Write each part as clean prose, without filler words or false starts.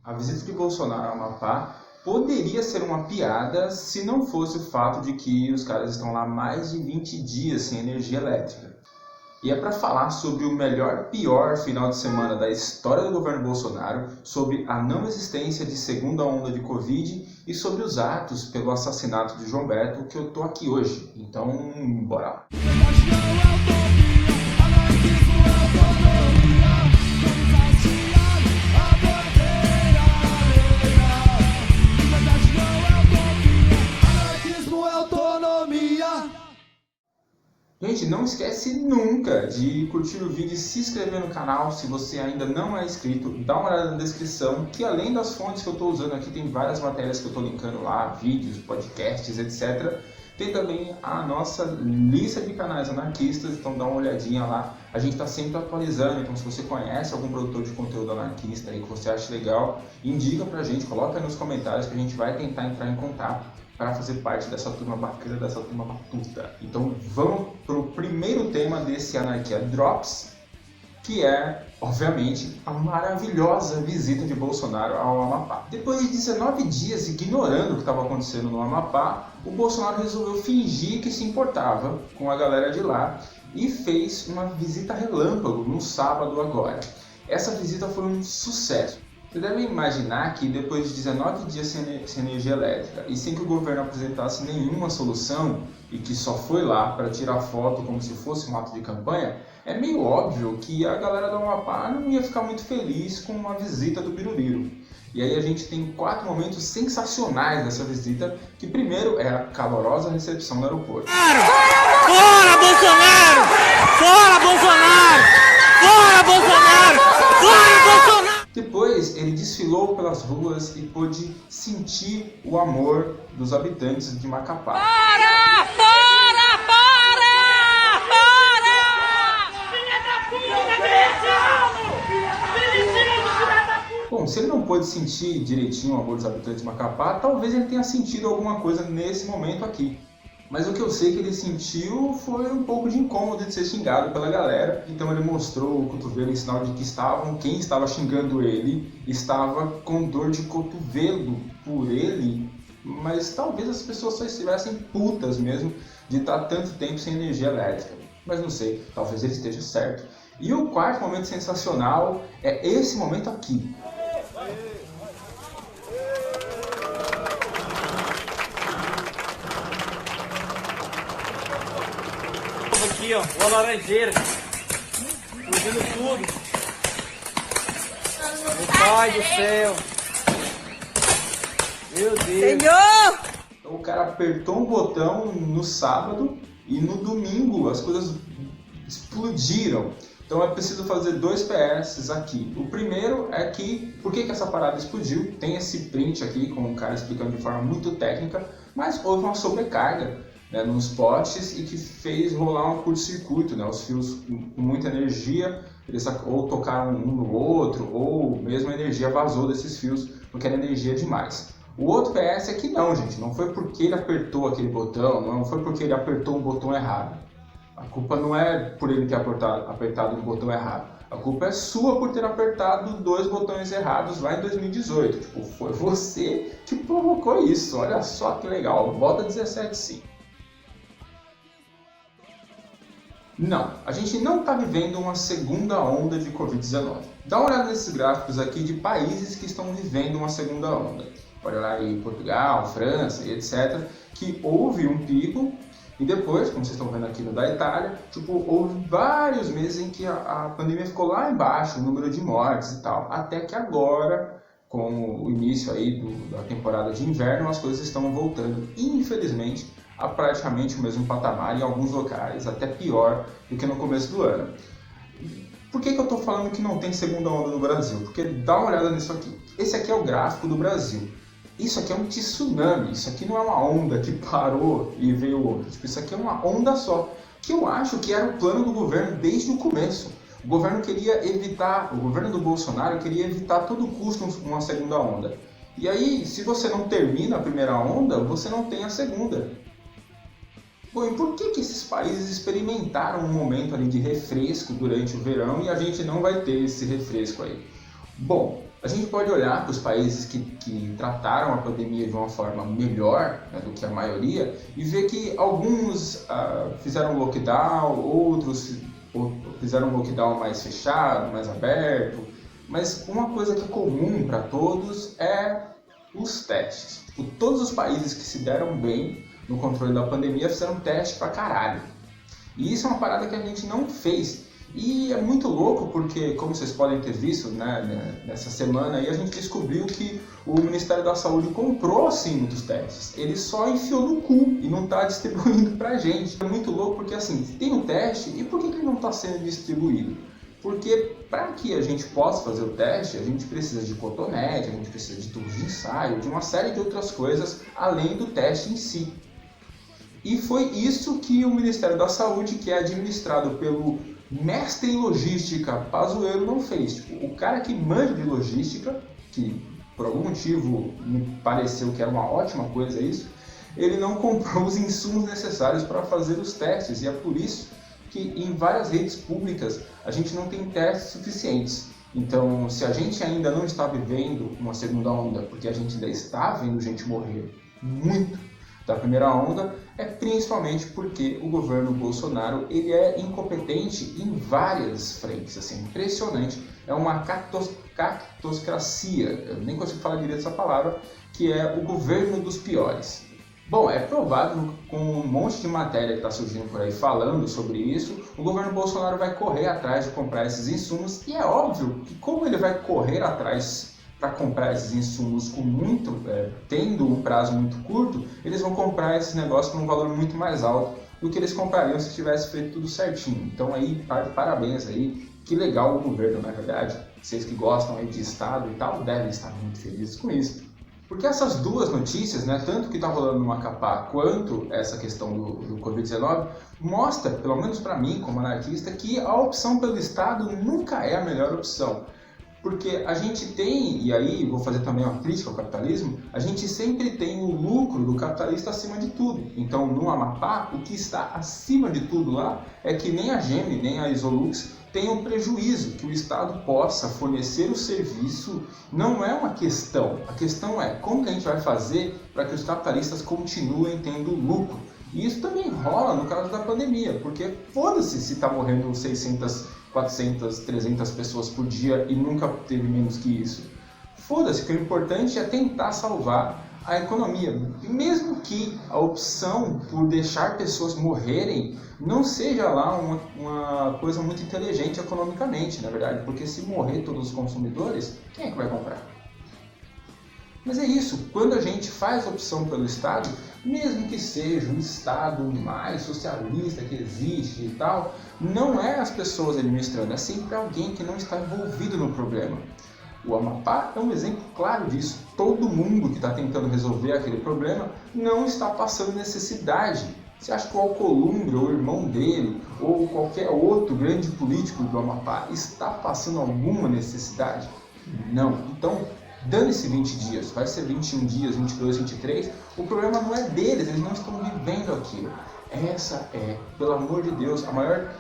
A visita de Bolsonaro ao Amapá poderia ser uma piada se não fosse o fato de que os caras estão lá mais de 20 dias sem energia elétrica. E é para falar sobre o melhor pior final de semana da história do governo Bolsonaro, sobre a não existência de segunda onda de Covid e sobre os atos pelo assassinato de João Beto que eu tô aqui hoje. Então, bora lá. Gente, não esquece nunca de curtir o vídeo e se inscrever no canal. Se você ainda não é inscrito, dá uma olhada na descrição, que além das fontes que eu estou usando aqui, tem várias matérias que eu estou linkando lá, vídeos, podcasts, etc. Tem também a nossa lista de canais anarquistas, então dá uma olhadinha lá. A gente está sempre atualizando, então se você conhece algum produtor de conteúdo anarquista aí que você acha legal, indica pra gente, coloca aí nos comentários que a gente vai tentar entrar em contato para fazer parte dessa turma bacana, dessa turma batuta. Então vamos para o primeiro tema desse Anarquia Drops, que é, obviamente, a maravilhosa visita de Bolsonaro ao Amapá. Depois de 19 dias ignorando o que estava acontecendo no Amapá, o Bolsonaro resolveu fingir que se importava com a galera de lá e fez uma visita relâmpago no sábado agora. Essa visita foi um sucesso. Você deve imaginar que depois de 19 dias sem energia elétrica e sem que o governo apresentasse nenhuma solução e que só foi lá para tirar foto como se fosse um ato de campanha, é meio óbvio que a galera do Amapá não ia ficar muito feliz com uma visita do Biruliro. E aí a gente tem 4 momentos sensacionais dessa visita, que primeiro é a calorosa recepção no aeroporto. Fora Bolsonaro! Fora Bolsonaro! Fora Bolsonaro! Fora Bolsonaro! Depois, ele desfilou pelas ruas e pôde sentir o amor dos habitantes de Macapá. Fora! Fora! Fora! Fora! Filha da puta, miliciano! Bom, se ele não pôde sentir direitinho o amor dos habitantes de Macapá, talvez ele tenha sentido alguma coisa nesse momento aqui. Mas o que eu sei que ele sentiu foi um pouco de incômodo de ser xingado pela galera. Então ele mostrou o cotovelo em sinal de que quem estava xingando ele estava com dor de cotovelo por ele. Mas talvez as pessoas só estivessem putas mesmo de estar tanto tempo sem energia elétrica. Mas não sei, talvez ele esteja certo. E o quarto momento sensacional é esse momento aqui. Aqui, ó, uma laranjeira, explodindo tudo. Meu pai do céu. Meu Deus. Senhor! Então, o cara apertou um botão no sábado e no domingo as coisas explodiram. Então é preciso fazer 2 PS aqui. O primeiro é que, por que essa parada explodiu? Tem esse print aqui com o cara explicando de forma muito técnica, mas houve uma sobrecarga, né, nos potes e que fez rolar um curto-circuito, né? Os fios com muita energia, eles ou tocaram um no outro, ou mesmo a energia vazou desses fios, porque era energia demais. O outro PS é que não, gente, não foi porque ele apertou aquele botão, não foi porque ele apertou um botão errado. A culpa não é por ele ter apertado um botão errado. A culpa é sua por ter apertado 2 botões errados lá em 2018. Tipo, foi você que provocou isso. Olha só que legal. Vota 17 sim. Não, a gente não está vivendo uma segunda onda de Covid-19. Dá uma olhada nesses gráficos aqui de países que estão vivendo uma segunda onda. Olha lá em Portugal, França e etc. Que houve um pico e depois, como vocês estão vendo aqui no da Itália, tipo, houve vários meses em que a pandemia ficou lá embaixo, o número de mortes e tal. Até que agora, com o início aí da temporada de inverno, as coisas estão voltando, infelizmente, a praticamente o mesmo patamar, em alguns locais, até pior do que no começo do ano. Por que eu estou falando que não tem segunda onda no Brasil? Porque dá uma olhada nisso aqui. Esse aqui é o gráfico do Brasil. Isso aqui é um tsunami, isso aqui não é uma onda que parou e veio outra. Tipo, isso aqui é uma onda só, que eu acho que era o plano do governo desde o começo. O governo do Bolsonaro queria evitar a todo custo uma segunda onda. E aí, se você não termina a primeira onda, você não tem a segunda. Bom, e por que esses países experimentaram um momento ali de refresco durante o verão e a gente não vai ter esse refresco aí? Bom, A gente pode olhar para os países que trataram a pandemia de uma forma melhor, né, do que a maioria e ver que alguns fizeram lockdown, outros fizeram um lockdown mais fechado, mais aberto, mas uma coisa que é comum para todos é os testes. Todos os países que se deram bem no controle da pandemia fizeram teste pra caralho. E isso é uma parada que a gente não fez. E é muito louco porque, como vocês podem ter visto, né, nessa semana aí, a gente descobriu que o Ministério da Saúde comprou sim muitos testes. Ele só enfiou no cu e não está distribuindo pra gente. É muito louco porque assim, tem o teste e por que ele não está sendo distribuído? Porque para que a gente possa fazer o teste, a gente precisa de cotonete, a gente precisa de tubos de ensaio, de uma série de outras coisas além do teste em si. E foi isso que o Ministério da Saúde, que é administrado pelo mestre em logística Pazuello, não fez. Tipo, o cara que manja de logística, que por algum motivo me pareceu que era uma ótima coisa isso, ele não comprou os insumos necessários para fazer os testes. E é por isso que em várias redes públicas a gente não tem testes suficientes. Então, se a gente ainda não está vivendo uma segunda onda, porque a gente ainda está vendo gente morrer muito da primeira onda, é principalmente porque o governo Bolsonaro ele é incompetente em várias frentes, assim, impressionante. É uma cactocracia, eu nem consigo falar direito essa palavra, que é o governo dos piores. Bom, é provável, com um monte de matéria que está surgindo por aí falando sobre isso, o governo Bolsonaro vai correr atrás de comprar esses insumos, e é óbvio que como ele vai correr atrás para comprar esses insumos tendo um prazo muito curto, eles vão comprar esses negócios por um valor muito mais alto do que eles comprariam se tivesse feito tudo certinho. Então aí, parabéns aí, que legal o governo, na verdade. Vocês que gostam aí de Estado e tal, devem estar muito felizes com isso. Porque essas duas notícias, né, tanto o que está rolando no Macapá quanto essa questão do Covid-19, mostra, pelo menos para mim como anarquista, que a opção pelo Estado nunca é a melhor opção. Porque a gente tem, e aí vou fazer também uma crítica ao capitalismo, a gente sempre tem o lucro do capitalista acima de tudo. Então no Amapá, o que está acima de tudo lá é que nem a GEM, nem a Isolux tenham prejuízo, que o Estado possa fornecer o serviço. Não é uma questão, a questão é como que a gente vai fazer para que os capitalistas continuem tendo lucro. E isso também rola no caso da pandemia, porque foda-se se está morrendo 600, 400, 300 pessoas por dia e nunca teve menos que isso. Foda-se, que o importante é tentar salvar a economia. E mesmo que a opção por deixar pessoas morrerem não seja lá uma coisa muito inteligente economicamente, na verdade, porque se morrer todos os consumidores, quem é que vai comprar? Mas é isso, quando a gente faz opção pelo Estado, mesmo que seja o Estado mais socialista que existe e tal, não é as pessoas administrando, é sempre alguém que não está envolvido no problema. O Amapá é um exemplo claro disso. Todo mundo que está tentando resolver aquele problema não está passando necessidade. Você acha que o Alcolumbre, ou o irmão dele, ou qualquer outro grande político do Amapá está passando alguma necessidade? Não. Então, dane-se 20 dias, vai ser 21 dias, 22, 23, o problema não é deles, eles não estão vivendo aquilo. Essa é, pelo amor de Deus, a maior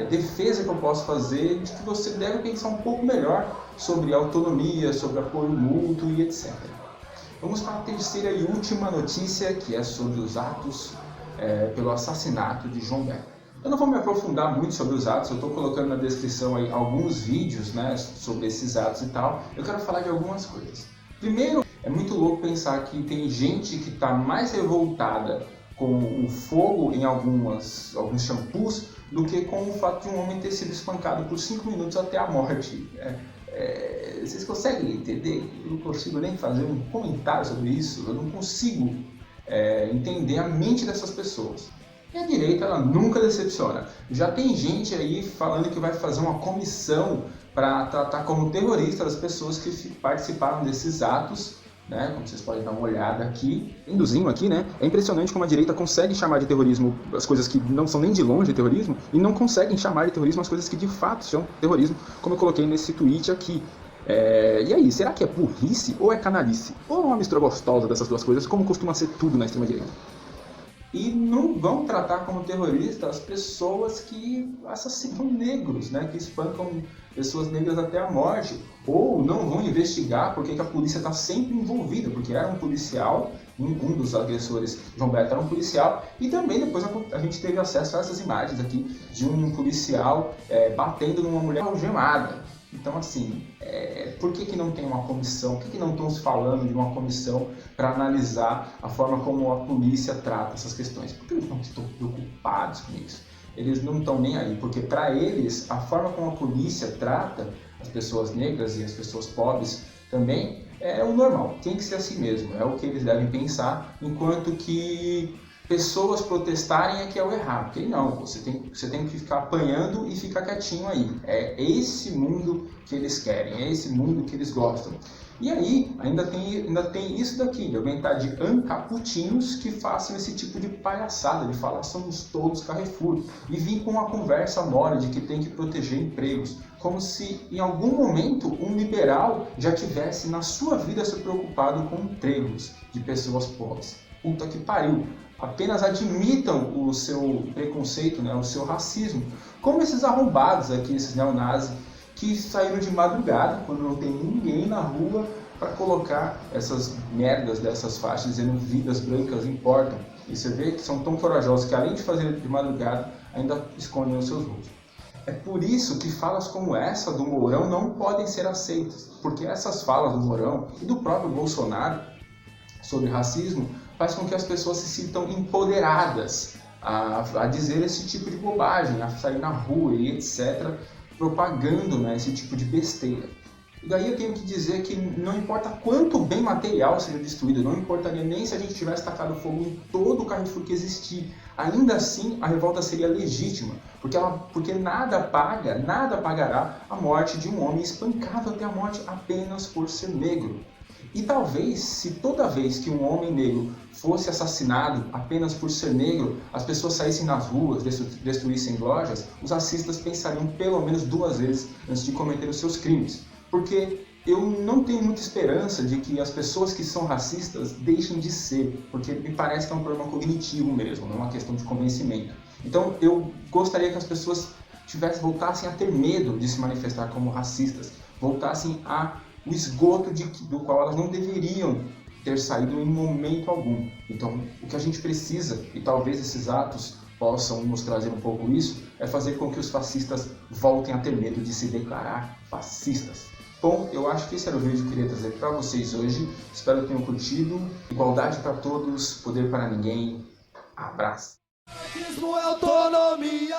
defesa que eu posso fazer de que você deve pensar um pouco melhor sobre autonomia, sobre apoio mútuo e etc. Vamos para a terceira e última notícia, que é sobre os atos pelo assassinato de João Beto. Eu não vou me aprofundar muito sobre os atos, eu estou colocando na descrição aí alguns vídeos, né, sobre esses atos e tal. Eu quero falar de algumas coisas. Primeiro, é muito louco pensar que tem gente que está mais revoltada com o fogo em alguns shampoos do que com o fato de um homem ter sido espancado por 5 minutos até a morte. Vocês conseguem entender? Eu não consigo nem fazer um comentário sobre isso, eu não consigo entender a mente dessas pessoas. E a direita, ela nunca decepciona. Já tem gente aí falando que vai fazer uma comissão para tratar como terroristas as pessoas que participaram desses atos, né? Como vocês podem dar uma olhada aqui. Induzinho aqui, né? É impressionante como a direita consegue chamar de terrorismo as coisas que não são nem de longe terrorismo e não conseguem chamar de terrorismo as coisas que de fato são terrorismo, como eu coloquei nesse tweet aqui. E aí, será que é burrice ou é canalice? Ou é uma mistura gostosa dessas duas coisas, como costuma ser tudo na extrema-direita? E não vão tratar como terroristas as pessoas que assassinam negros, né? Que espancam pessoas negras até a morte. Ou não vão investigar porque que a polícia está sempre envolvida, porque era um policial, um dos agressores, João Beto, era um policial. E também depois a gente teve acesso a essas imagens aqui de um policial batendo numa mulher algemada. Então, assim, por que não tem uma comissão? Por que não estamos falando de uma comissão para analisar a forma como a polícia trata essas questões? Porque eles não estão preocupados com isso. Eles não estão nem aí, porque para eles, a forma como a polícia trata as pessoas negras e as pessoas pobres também é o normal. Tem que ser assim mesmo, é o que eles devem pensar, enquanto que pessoas protestarem é que é o errado. Porque não, você tem que ficar apanhando e ficar quietinho aí. É esse mundo que eles querem, é esse mundo que eles gostam. E aí, ainda tem isso daqui, de alguém estar de ancaputinos que façam esse tipo de palhaçada, de falar somos todos Carrefour, e vir com uma conversa mole de que tem que proteger empregos, como se em algum momento um liberal já tivesse na sua vida se preocupado com empregos de pessoas pobres. Puta que pariu! Apenas admitam o seu preconceito, né, o seu racismo, como esses arrombados aqui, esses neonazis, que saíram de madrugada, quando não tem ninguém na rua, para colocar essas merdas dessas faixas dizendo vidas brancas importam. E você vê que são tão corajosos que, além de fazer de madrugada, ainda escondem os seus rostos. É por isso que falas como essa do Mourão não podem ser aceitas, porque essas falas do Mourão e do próprio Bolsonaro sobre racismo faz com que as pessoas se sintam empoderadas a dizer esse tipo de bobagem, a sair na rua e etc., propagando, né, esse tipo de besteira. E daí eu tenho que dizer que não importa quanto bem material seja destruído, não importaria nem se a gente tivesse tacado fogo em todo o Carrefour que existir, ainda assim a revolta seria legítima, porque nada pagará a morte de um homem espancado até a morte apenas por ser negro. E talvez, se toda vez que um homem negro fosse assassinado apenas por ser negro, as pessoas saíssem nas ruas, destruíssem lojas, os racistas pensariam pelo menos 2 vezes antes de cometer os seus crimes. Porque eu não tenho muita esperança de que as pessoas que são racistas deixem de ser, porque me parece que é um problema cognitivo mesmo, não é uma questão de convencimento. Então eu gostaria que as pessoas voltassem a ter medo de se manifestar como racistas, voltassem o esgoto do qual elas não deveriam ter saído em momento algum. Então, o que a gente precisa, e talvez esses atos possam nos trazer um pouco isso, é fazer com que os fascistas voltem a ter medo de se declarar fascistas. Bom, eu acho que esse era o vídeo que eu queria trazer para vocês hoje. Espero que tenham curtido. Igualdade para todos, poder para ninguém. Abraço. Autonomia.